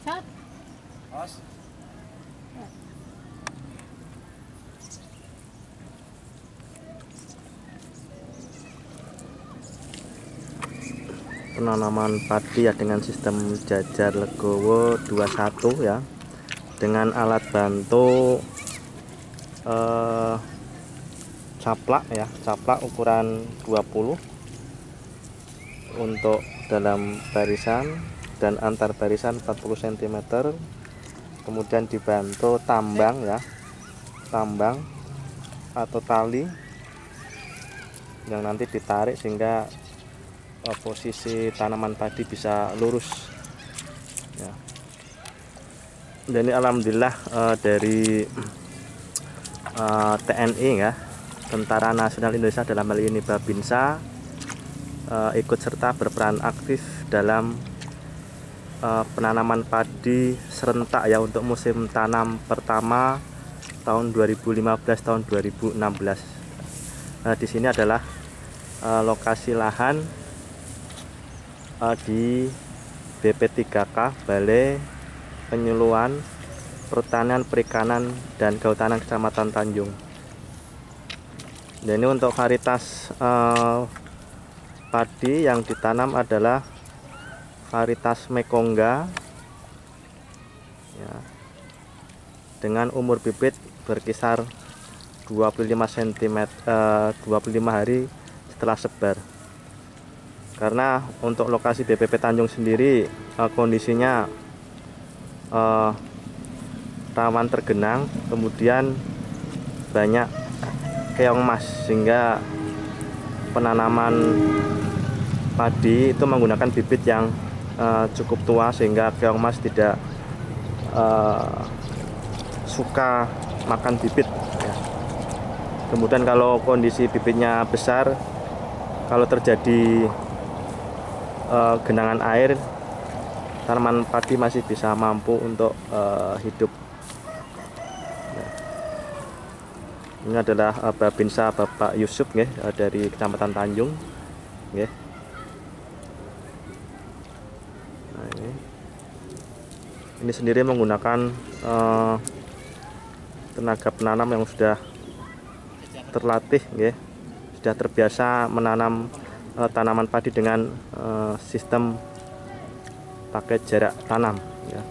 Sat. Os. Penanaman padi ya dengan sistem jajar legowo 21 ya, dengan alat bantu caplak ya, caplak ukuran 20 untuk dalam barisan dan antar barisan 40 cm, kemudian dibantu tambang ya, tambang atau tali yang nanti ditarik sehingga posisi tanaman padi bisa lurus ya. Dan ini alhamdulillah dari TNI ya, Tentara Nasional Indonesia dalam hal ini Babinsa, ikut serta berperan aktif dalam penanaman padi serentak ya untuk musim tanam pertama tahun 2015 tahun 2016. Nah, di sini adalah lokasi lahan di BP3K Balai Penyuluhan Pertanian Perikanan dan Kehutanan Kecamatan Tanjung. Dan ini untuk varietas padi yang ditanam adalah varietas Mekongga ya, dengan umur bibit berkisar 25 cm 25 hari setelah sebar. Karena untuk lokasi BPP Tanjung sendiri kondisinya rawan tergenang, kemudian banyak keong mas, sehingga penanaman padi itu menggunakan bibit yang cukup tua sehingga keong mas tidak suka makan bibit ya. Kemudian kalau kondisi bibitnya besar, kalau terjadi genangan air, tanaman padi masih bisa mampu untuk hidup. Nah, ini adalah Babinsa Bapak Yusuf ya, dari Kecamatan Tanjung ya. Nah, ini sendiri menggunakan tenaga penanam yang sudah terlatih ya, sudah terbiasa menanam tanaman padi dengan sistem pakai jarak tanam ya.